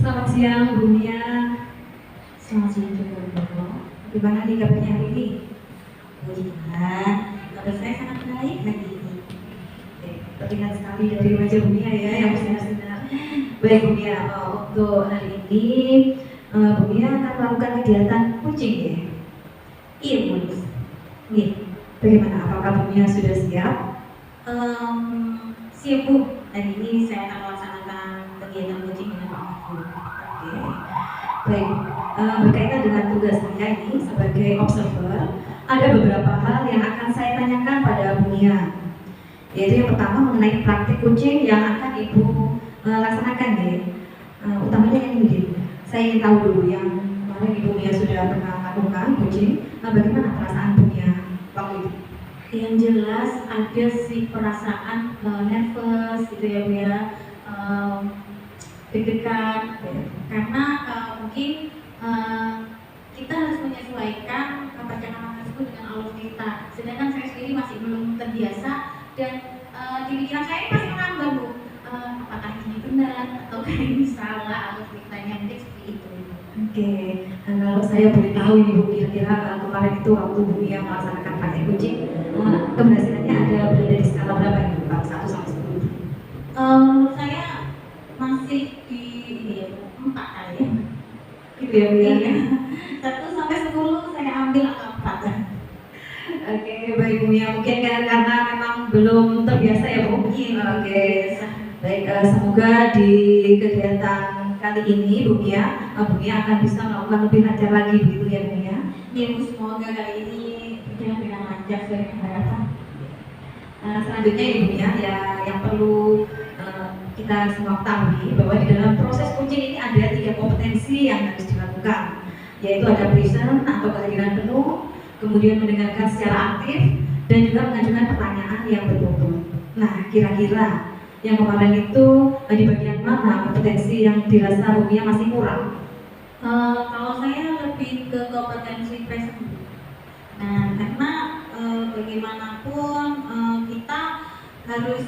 Selamat siang Bu Mia. Selamat siang juga Bu. Gimana nih kabarnya hari ini? Puji Tuhan, kabar saya sangat baik hari ini. Terlihat sekali dari wajah Bu Mia ya yang bersinar-sinar. Baik Bu Mia, untuk hari ini Bu Mia akan melakukan kegiatan coaching ya? Iya Bu. Nih, bagaimana? Apakah Bu Mia sudah siap? Siap Bu. Hari ini saya akan melaksanakan kegiatan coaching dengan Pak Mahfud. Oke. Baik, berkaitan dengan tugas saya ini sebagai observer, ada beberapa hal yang akan saya tanyakan pada Bu Mia. Yaitu yang pertama mengenai praktik coaching yang akan Ibu laksanakan ya. Utamanya yang ini, saya ingin tahu dulu yang kemarin Ibu Mia sudah pernah lakukan coaching. Bagaimana perasaan Bu Mia waktu itu? Yang jelas ada sih perasaan nervous gitu ya Bu ya, deg-degan karena mungkin kita harus menyesuaikan bacaan tersebut dengan alur kita. Sedangkan saya sendiri masih belum terbiasa dan di pikiran saya masih mengambang Bu, apakah ini benar atau ini salah atau ceritanya mungkin seperti itu. Oke, kalau saya boleh tahu ini Bu, kira-kira kemarin itu waktu Bu Mia melaksanakan praktik coaching, keberhasilannya ada berada di skala berapa ini Bu? 1 sampai 10? Menurut saya masih di 4 kali ya. Gitu ya Bu ya? Iya. 1 sampai 10 saya ambil angka 4. Oke, baik Bu Mia, mungkin karena memang belum terbiasa ya Bu. Oke, baik, semoga di kegiatan kali ini Bu Mia akan bisa melakukan lebih lancar lagi begitu ya Bu Mia. Ya Bu, semoga kali ini berjalan dengan lancar sesuai harapan. Selanjutnya Ibu Mia ya, yang perlu kita semua ketahui bahwa di dalam proses coaching ini ada 3 kompetensi yang harus dilakukan, yaitu ada present atau kehadiran penuh, kemudian mendengarkan secara aktif, dan juga mengajukan pertanyaan yang berbobot. Nah, kira-kira yang kemarin itu di bagian mana kompetensi yang dirasa Bu Mia masih kurang? Kalau saya lebih ke kompetensi present. Nah, karena bagaimanapun kita harus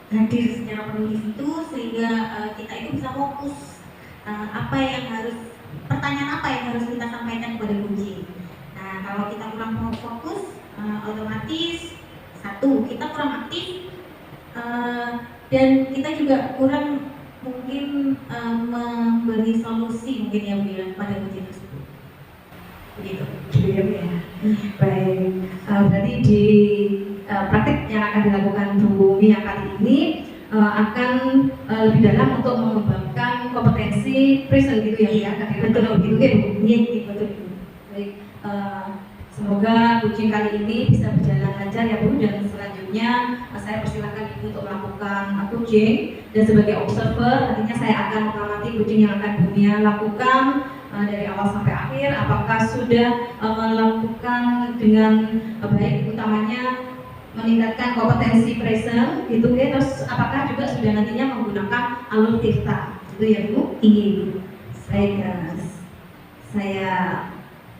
hadir secara penuh di situ sehingga kita itu bisa fokus pertanyaan apa yang harus kita sampaikan kepada coaching. Nah, kalau kita kurang fokus, otomatis kita kurang aktif dan kita juga kurang mungkin memberi solusi mungkin yang bilang pada coaching tersebut. Begitu. Ya. Baik, berarti di praktik yang akan dilakukan Bu Mia kali ini akan lebih dalam untuk mengembangkan kompetensi present gitu ya, betul gitu ya Bu? Iya, betul. Baik, semoga coaching kali ini bisa berjalan lancar ya Bu, dan selanjutnya saya persilakan Ibu untuk melakukan coaching, dan sebagai observer nantinya saya akan mengamati coaching yang akan Bu Mia lakukan dari awal sampai akhir, apakah sudah melakukan dengan baik, utamanya meningkatkan kompetensi present gitu ya, terus apakah juga sudah nantinya menggunakan alur tirta gitu ya Bu? Iya Bu. Baik, saya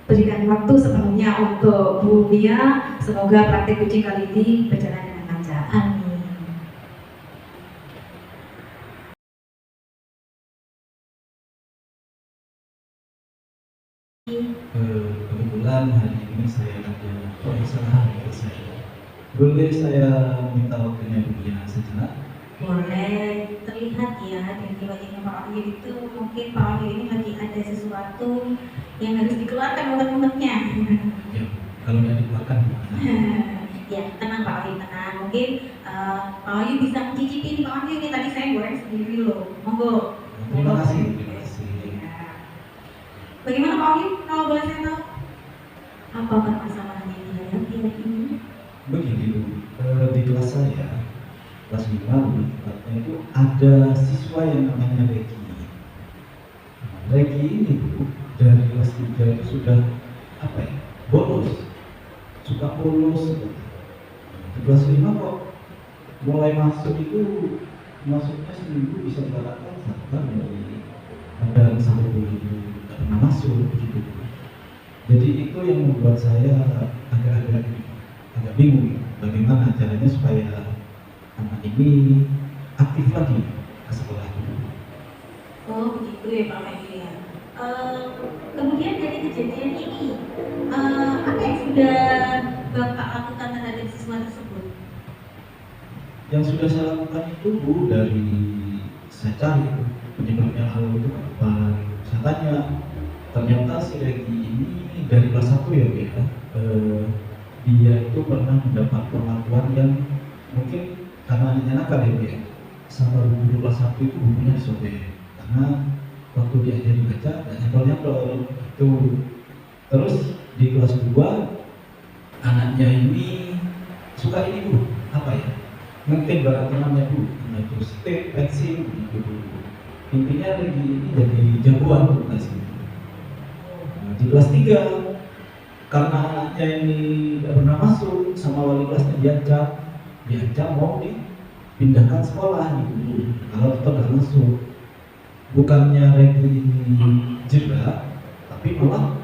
berikan waktu sepenuhnya untuk Bu Mia, semoga praktik coaching kali ini berjalan dengan lancar. Amin. Kebetulan hari ini saya ada permasalahan untuk saya. Boleh saya minta waktunya Bu Mia sejenak? Boleh. Terlihat ya dari wajahnya Pak Wahyu itu mungkin Pak Wahyu ini lagi ada sesuatu yang harus dikeluarkan unek-uneknya. Ya, kalau tidak dikeluarkan gimana? Ya, tenang Pak Wahyu, tenang. Mungkin Pak Wahyu bisa mencicipi ini Pak Wahyu, ini tadi saya goreng sendiri loh. Monggo. Terima kasih, terima kasih. Bagaimana Pak Wahyu, kalau boleh saya tahu? Apa permasalahan hari ini? Begini Bu, di kelas saya, kelas 5 tepatnya itu ada siswa yang namanya Regi. Regi ini Bu, dari kelas 3 itu sudah apa ya, bolos, suka bolos. Di kelas 5 kok mulai masuk itu, masuknya seminggu bisa dikatakan bahkan dari ada satu bulan itu tidak pernah masuk begitu. Jadi itu yang membuat saya agak bingung bagaimana caranya supaya anak ini aktif lagi ke sekolah itu. Oh begitu ya Pak Megi ya. Kemudian dari kejadian ini, apa yang sudah Bapak lakukan terhadap siswa tersebut? Yang sudah saya lakukan itu Bu, dari saya cari penyebabnya hal itu apa. Saya tanya, ternyata si Regi ini dari kelas 1 ya Bu ya, dia itu pernah mendapat perlakuan yang mungkin karena anaknya nakal ya Bu ya, sama guru kelas 1 itu bukunya disobek karena waktu diajari baca nggak nyantol itu. Terus di kelas 2 anaknya ini suka ini Bu, apa ya, mungkin barang temannya Bu, nah itu stick, pensil gitu. Intinya Regi ini jadi jagoan Bu kelas ini. Nah, di kelas 3 karena anaknya ini tidak pernah masuk, sama wali kelasnya diancam mau dipindahkan sekolah gitu kalau tetap nggak masuk. Bukannya Regi ini jera, tapi malah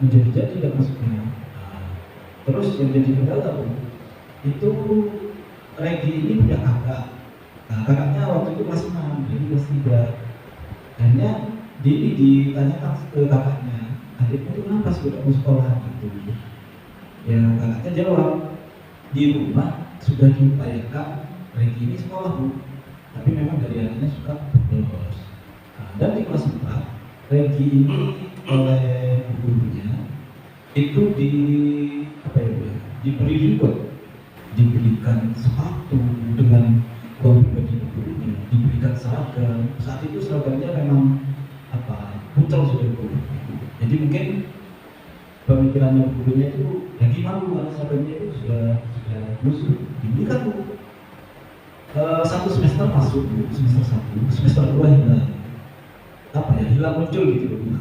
menjadi tidak masuknya. Nah, terus yang jadi kendala Bu, itu Regi ini punya kakak. Nah, kakaknya waktu itu kelas 6, jadi kelas 3. Akhirnya ditanyakan ke kakaknya, adiknya itu kenapa sih tidak mau sekolah gitu. Ya kakaknya jawab, di rumah sudah diupayakan Regi ini sekolah Bu, tapi memang dari anaknya suka bolos. Nah, dan di kelas 4 Regi ini oleh gurunya itu diberikan sepatu dengan uang pribadi gurunya, diberikan seragam. Saat itu seragamnya memang pucal sudah Bu. Jadi mungkin pemikirannya gurunya itu lagi malu karena seragamnya itu sudah busuk. Diberikan Bu. Satu semester masuk Bu, semester 1, semester 2 hilang muncul gitu Bu.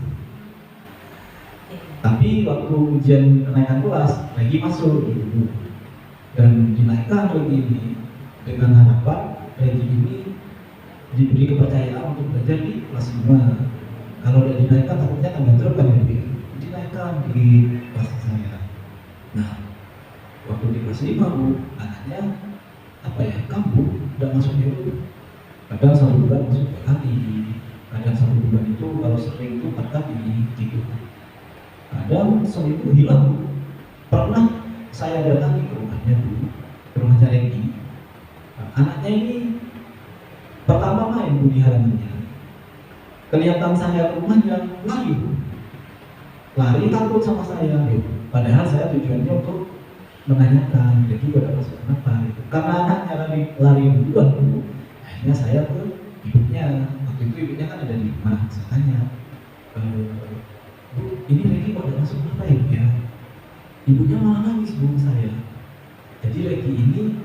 Tapi waktu ujian kenaikan kelas lagi masuk gitu Bu. Dan dinaikkan Regi ini dengan harapan Regi ini diberi kepercayaan untuk belajar di kelas 5. Kalau tidak dinaikkan takutnya tambah drop kan ya, dinaikkan di kelas saya. Nah, waktu di kelas 5 Bu, anaknya kamu tidak masuk dulu. Kadang 1 bulan masuk 2 kali, kadang 1 bulan itu kalau sering itu 4 kali gitu. Kadang seminggu hilang Bu. Pernah saya datangi ke rumahnya Bu, ke rumahnya Regi. Nah, anaknya ini pertama main Bu di halamannya. Kelihatan saya ke rumahnya, lari Bu. Lari takut sama saya Bu. Padahal saya tujuannya untuk menanyakan Regi pada masuk kenapa gitu. Karena anaknya lari duluan Bu, akhirnya saya ke ibunya. Waktu itu ibunya kan ada di rumah. Saya tanya, Bu, ini Regi pada masuk kenapa ya Bu ya? Ibunya malah nangis Bu saya. Jadi Regi ini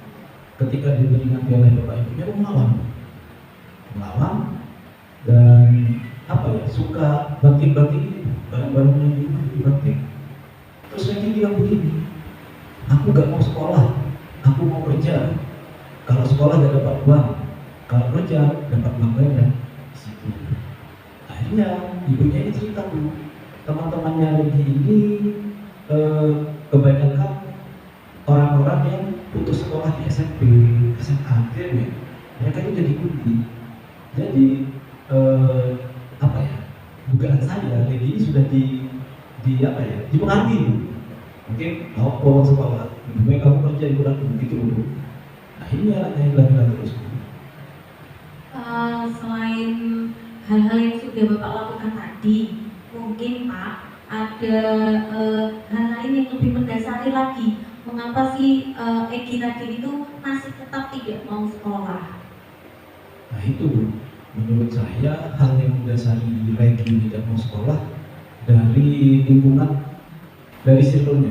ketika diperingati oleh bapak ibunya melawan dan suka banting-banting barang-barangnya di rumah dibanting. Terus Regi bilang begini, aku gak mau sekolah, aku mau kerja. Kalau sekolah gak dapat uang, kalau kerja dapat uang banyak. Situ. Akhirnya ibunya ini cerita Bu, teman-temannya Regi ini kebanyakan orang-orang yang putus sekolah di SMP, SMA, ya, mereka itu jadi kunci. Jadi dugaan saya Regi ini sudah dipengaruhi. Mungkin mau sekolah, lebih baik kamu kerja di bulan begitu. Nah ini anaknya yang bilang terus. Selain hal-hal yang sudah Bapak lakukan tadi, mungkin Pak ada hal lain yang lebih mendasari lagi. Mengapa sih Egi tadi itu masih tetap tidak mau sekolah? Nah itu menurut saya hal yang mendasari Regi tidak mau sekolah dari lingkungan, dari circle-nya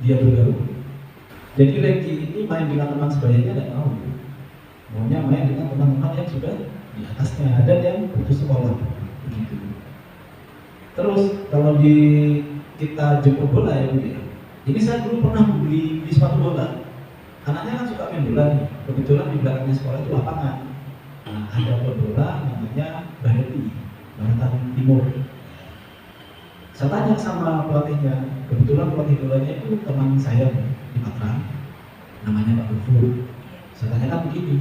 dia bergaul. Jadi Regi ini main dengan teman sebayanya nggak mau, maunya main dengan teman-teman yang sudah di atasnya dan yang putus sekolah begitu. Terus kalau di kita jemput bola ya Bu ya, ini saya dulu pernah beli sepatu bola. Anaknya kan suka main bola nih, kebetulan di belakangnya sekolah itu lapangan. Nah, ada klub bola namanya Bareti, Baratan Timur. Saya tanya sama pelatihnya, kebetulan pelatih bolanya itu teman saya di Patra, namanya Pak Gofur. Saya tanyakan begini,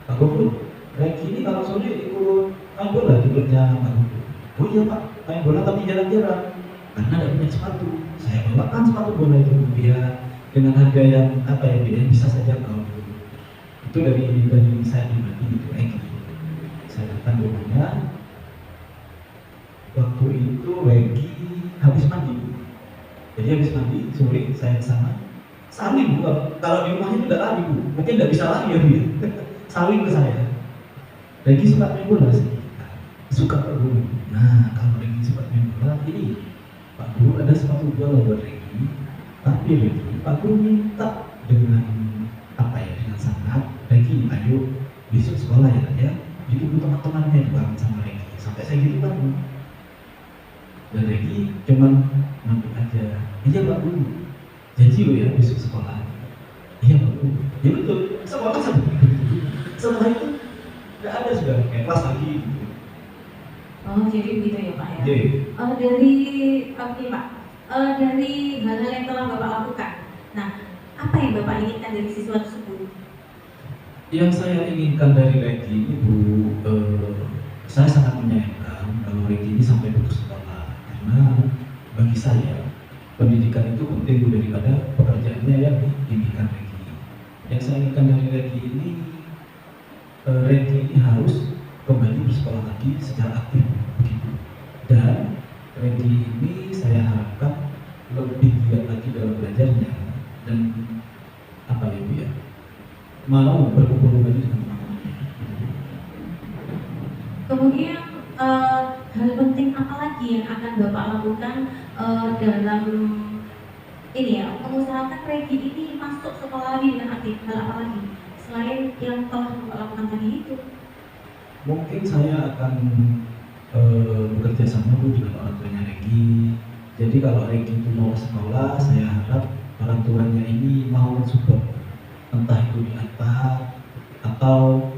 Pak Gofur, Regi ini kalau sore ikut main bola di klubnya Pak Gofur. Oh iya Pak, main bola tapi jarang-jarang, karena tidak punya sepatu. Saya bawakan sepatu bola itu biar dengan harga yang apa ya, yang bisa saja kau. Itu dari saya pribadi gitu, Regi. Saya datang ke rumahnya. Waktu itu Regi habis mandi. Jadi habis mandi sore saya ke sana. Saling Bu, kalau di rumahnya tidak lari Bu, mungkin tidak bisa lari ya Bu ya. Saling ke saya. Regi suka main bola sih. Suka Pak Guru. Nah kalau Regi suka main bola, ini Pak Guru ada sepatu bola buat Regi. Tapi Regi, Pak Guru minta dengan apa ya, dengan sangat, Regi ayo besok sekolah ya, ditunggu teman-temannya banget sama Regi. Sampai saya gitu kan Bu. Dan Regi cuman ngantuk aja. Iya Pak Guru, janji lo ya besok sekolah. Iya Pak Guru. Ya betul, sekolah sampai begitu. Setelah itu nggak ada sudah kayak kelas lagi. Gitu. Oh jadi begitu ya Pak ya. Jadi, Dari oke Pak, dari hal-hal yang telah Bapak lakukan. Nah, apa yang Bapak inginkan dari siswa tersebut? yang saya inginkan dari Regi ini Bu, saya sangat menyayangkan kalau Regi ini sampai putus sekolah. Karena bagi saya pendidikan itu penting Bu, daripada pekerjaannya yang diinginkan Regi. Yang saya inginkan dari Regi ini, Regi ini harus kembali bersekolah lagi secara aktif begitu. Dan Regi ini saya harapkan lebih giat lagi dalam belajarnya dan apa ya Bu ya, mau berkumpul kembali dengan teman-temannya. Kemudian hal penting apa lagi yang akan Bapak lakukan dalam ini ya, mengusahakan Regi ini masuk sekolah lagi dengan aktif? Hal apa lagi selain yang telah Bapak lakukan tadi itu? Mungkin saya akan bekerja sama Bu dengan orang tuanya Regi. Jadi kalau Regi itu mau ke sekolah, saya harap orang tuanya ini mau mensupport, entah itu diantar atau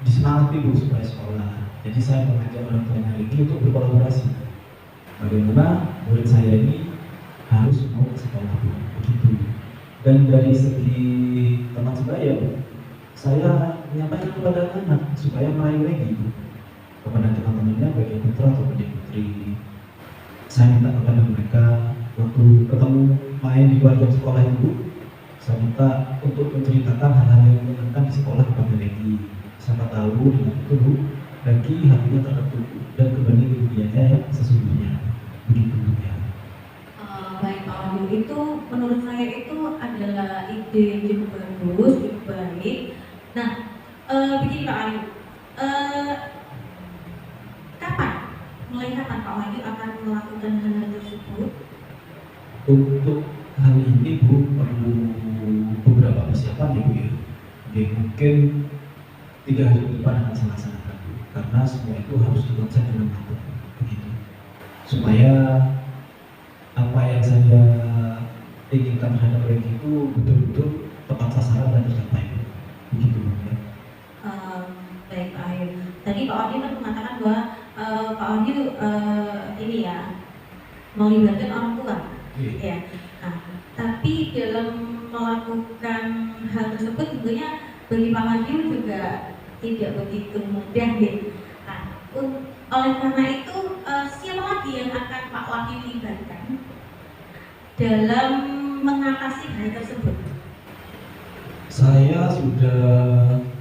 disemangati Bu supaya sekolah. Jadi saya mengajak orang tuanya Regi untuk berkolaborasi. Bagaimana murid saya ini harus mau ke sekolah Bu, begitu. Dan dari segi teman sebaya Bu, saya menyampaikan kepada anak supaya meraih Regi Bu, kepada teman-temannya baik yang putra atau putri. Saya minta kepada mereka waktu ketemu main di luar jam sekolah itu, saya minta untuk menceritakan hal-hal yang menyenangkan di sekolah kepada Regi. Siapa tahu dengan itu Bu, Regi hatinya terketuk dan kembali ke dunianya yang sesungguhnya. Begitu ya. Baik Pak Wahyu, itu menurut saya itu adalah ide yang cukup bagus, cukup baik. Nah, begini Pak Wahyu, mulai kapan Pak Wahyu akan melakukan hal-hal tersebut? Untuk hal ini Bu perlu beberapa persiapan ya Bu ya. Oke, mungkin 3 hari ke depan akan saya laksanakan Bu, karena semua itu harus dikonsep dengan matang begitu. Supaya apa yang saya inginkan terhadap Regi itu betul-betul tepat sasaran dan tercapai Bu. Begitu Bu ya. Baik Pak Wahyu, tadi Pak Wahyu kan mengatakan bahwa Pak Wahyu ini ya melibatkan orang tua, ya. Nah, tapi dalam melakukan hal tersebut tentunya bagi Pak Wahyu juga tidak begitu mudah ya. Nah, oleh karena itu siapa lagi yang akan Pak Wahyu libatkan dalam mengatasi hal tersebut? Saya sudah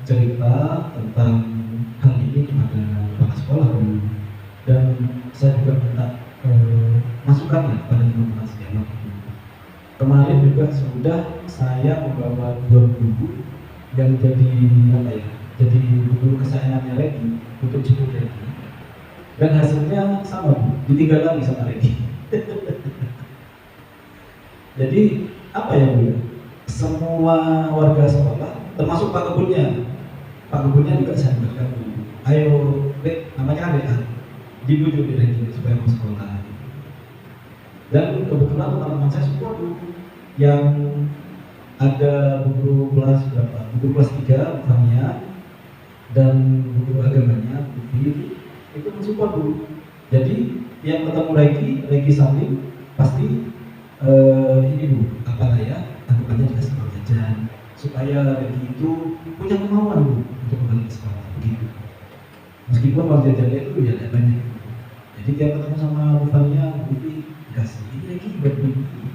cerita tentang hal ini kepada kepala sekolah Bu, dan saya juga minta masukannya pada teman-teman sejawat. Kemarin juga sudah saya membawa 2 buku yang jadi apa ya, jadi buku kesayangannya Regi untuk jemput Regi, dan hasilnya sama Bu, ditinggal lagi sama Regi. Jadi apa ya Bu ya, semua warga sekolah termasuk Pak Kebunnya juga saya bergabung. Ayo Dek, namanya Dek, dibujuk di Regi supaya mau sekolah. Dan kebetulan teman-teman saya semua tuh yang ada buku kelas berapa? Buku kelas 3 Bukannya dan buku agamanya itu mensupport dulu. Jadi yang ketemu Regi Salim pasti ini Bu, apa ya, anggapannya dikasih uang jajan supaya Regi itu punya kemauan Bu untuk kembali ke sekolah begitu. Meskipun uang jajannya itu ya tidak banyak. Jadi dia ketemu sama Bukannya, dikasih ini Regi buat begini.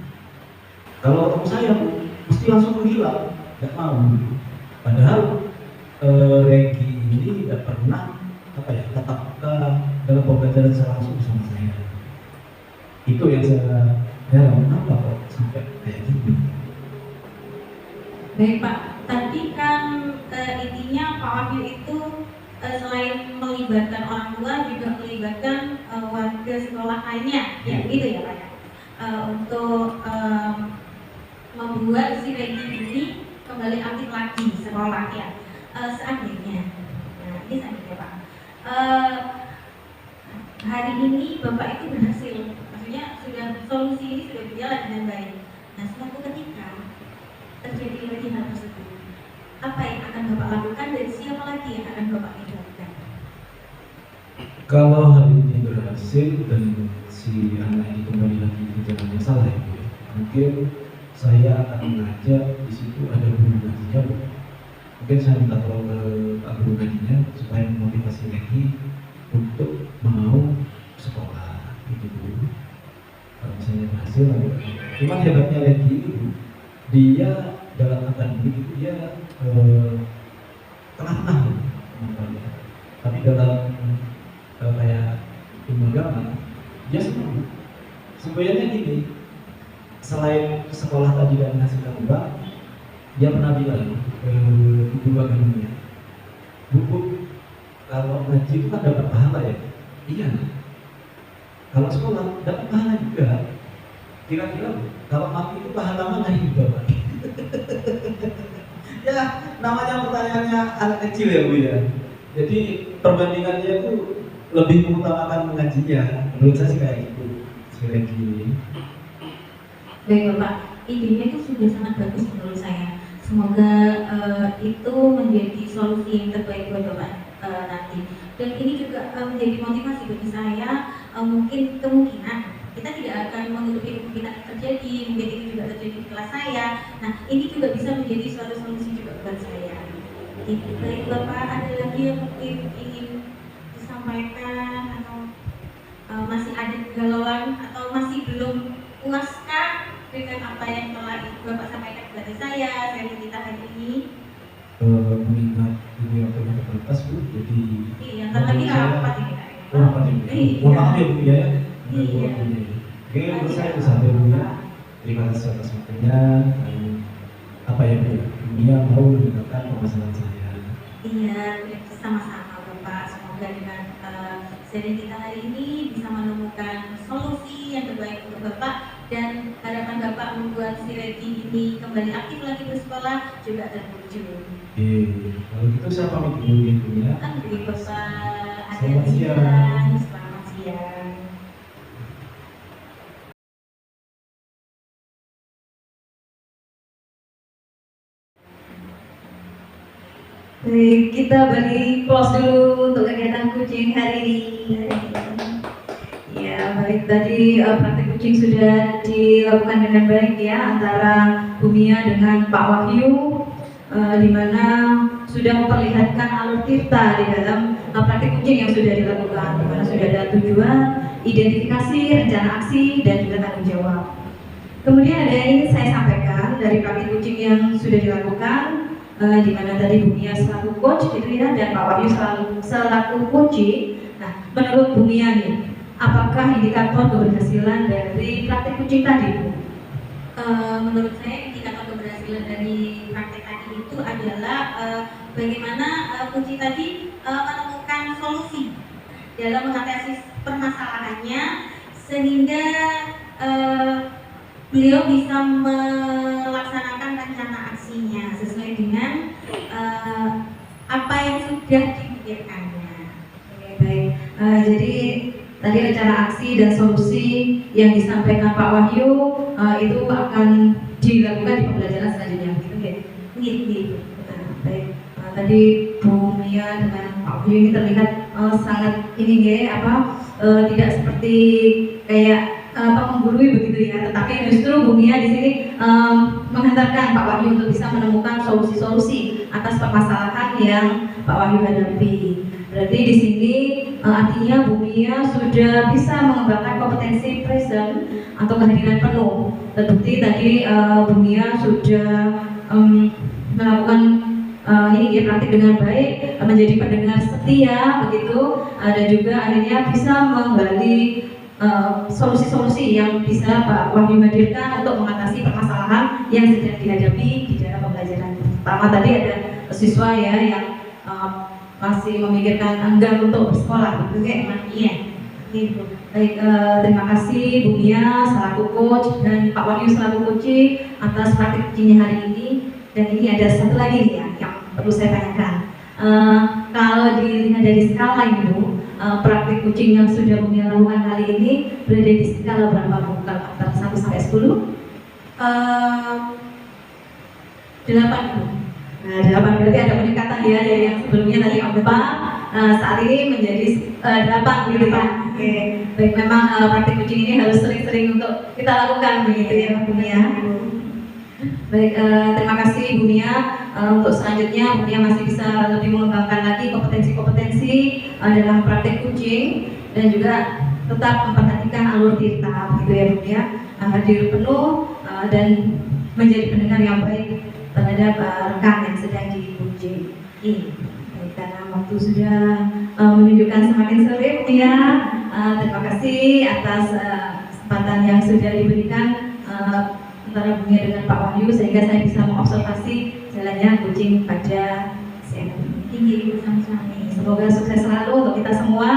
Kalau ketemu saya Bu, mesti langsung menghilang, nggak mau. Padahal Regi ini tidak pernah tatap muka dalam pembelajaran secara langsung sama saya. Itu yang saya heran, kenapa kok sampai kayak gitu. Baik Pak, tadi kan intinya Pak Wahyu itu selain melibatkan orang tua juga melibatkan warga sekolah lainnya, ya gitu ya Pak ya, untuk membuat si Regi ini kembali aktif lagi sekolah ya. Seandainya, nah ini seandainya Pak, hari ini Bapak itu berhasil, maksudnya solusi ini sudah berjalan dengan baik. Nah suatu ketika terjadi lagi hal tersebut, apa yang akan Bapak lakukan dan siapa lagi yang akan Bapak libatkan? Kalau hari ini berhasil dan si anak ini kembali lagi ke jalan yang salah ya, mungkin saya akan mengajak di situ ada guru ngajinya Bu. Mungkin saya minta tolong ke Pak Guru ngajinya supaya memotivasi lagi untuk mau sekolah gitu Bu. Kalau misalnya berhasil, cuman hebatnya lagi itu dia dalam akademik itu dia tengah-tengah namanya. Tapi dalam kayak ilmu agama dia senang. Sebenarnya gini, selain sekolah tadi dan menghasilkan uang, dia pernah bilang ke guru agamanya, Bu, kalau ngaji itu kan dapat pahala ya? Iya. Kalau sekolah dapat pahala juga. Kira-kira kalau mati itu pahala mana hidup Bapak? Ya, namanya pertanyaannya anak kecil ya Bu ya. Jadi perbandingannya itu lebih mengutamakan mengajinya. Menurut saya sih kayak gitu. Sekali lagi. Baik Bapak, idenya itu sudah sangat bagus menurut saya. Semoga itu menjadi solusi yang terbaik buat Bapak nanti. Dan ini juga menjadi motivasi bagi saya. Mungkin kemungkinan kita tidak akan menutupi kemungkinan yang terjadi, mungkin ini juga terjadi di kelas saya. Nah, ini juga bisa menjadi suatu solusi juga buat saya. Baik Bapak, ada lagi yang mungkin ingin disampaikan atau masih ada kegalauan atau masih belum puaskah dengan apa yang telah Bapak sampaikan kepada saya kita hari ini? Mengingat ini waktunya terbatas Bu, jadi Iya, lagi rapat ini Kak. rapat ini. Maaf ya Bu ya. Iya. Oke, menurut saya itu saja Bu ya. Terima kasih atas waktunya. Apa ya Bu? Dunia mau mendengarkan permasalahan saya. Iya, sama-sama Bapak. Semoga dengan sharing kita hari ini bisa menemukan solusi yang terbaik untuk Bapak dan harapan Bapak membuat si Regi ini kembali aktif lagi bersekolah juga terwujud. Kalau gitu saya pamit dulu ya. Oke Bapak, Selamat siang. Selamat siang. Baik, kita beri close dulu untuk kegiatan kucing hari ini. Ya, baik, tadi praktek kucing sudah dilakukan dengan baik ya antara Bumia dengan Pak Wahyu, di mana sudah memperlihatkan alur tirta di dalam praktek kucing yang sudah dilakukan, di mana sudah ada tujuan, identifikasi, rencana aksi, dan juga tanggung jawab. Kemudian ada yang ingin saya sampaikan dari praktek kucing yang sudah dilakukan, di mana tadi Bumia selaku coach gitu ya, dan Pak Wahyu selaku coaching. Nah, menurut Bumia nih, apakah indikator keberhasilan dari praktek kucing tadi, Bu? Menurut saya indikator keberhasilan dari praktek tadi itu adalah bagaimana kunci tadi menemukan solusi dalam mengatasi permasalahannya sehingga beliau bisa tadi rencana aksi dan solusi yang disampaikan Pak Wahyu itu akan dilakukan di pembelajaran selanjutnya. Gitu. Baik. Tadi Bu Mia dengan Pak Wahyu ini terlihat sangat tidak seperti kayak menggurui begitu ya, tetapi justru Bu Mia di sini menghantarkan Pak Wahyu untuk bisa menemukan solusi-solusi atas permasalahan yang Pak Wahyu hadapi. Berarti di sini artinya Bu Mia sudah bisa mengembangkan kompetensi present atau kehadiran penuh. Terbukti tadi Bu Mia sudah melakukan praktik dengan baik, menjadi pendengar setia begitu, dan juga akhirnya bisa menggali solusi-solusi yang bisa Pak Wahyu hadirkan untuk mengatasi permasalahan yang sedang dihadapi di dalam pembelajaran. Pertama tadi ada siswa ya yang masih memikirkan enggan untuk bersekolah, Iya. Gitu. Baik, terima kasih Bu Mia selaku coach dan Pak Wahyu selaku coach atas praktik coachingnya hari ini. Dan ini ada satu lagi nih ya yang perlu saya tanyakan. Kalau dilihat dari skala itu, praktik coaching yang sudah Bu Mia lakukan kali ini berada di skala berapa Bu? Kalau antara 1 sampai 10? 8 Bu. Nah, 8 berarti ada peningkatan ya dari yang sebelumnya tadi 4, saat ini menjadi 8 gitu ya. Oke, baik, memang praktik coaching ini harus sering-sering untuk kita lakukan begitu ya Bu Mia. Baik, terima kasih Bu Mia. Untuk selanjutnya Bu Mia masih bisa lebih mengembangkan lagi kompetensi-kompetensi dalam praktik coaching dan juga tetap memperhatikan alur tirta gitu ya Bu Mia. Hadir penuh dan menjadi pendengar yang baik terhadap rekan yang sedang di-coaching. Baik, karena waktu sudah menunjukkan semakin sore Bu Mia. Terima kasih atas kesempatan yang sudah diberikan antara Bu Mia dengan Pak Wahyu sehingga saya bisa mengobservasi jalannya coaching pada siang ini. Tinggi bersama-sama. Semoga sukses selalu untuk kita semua.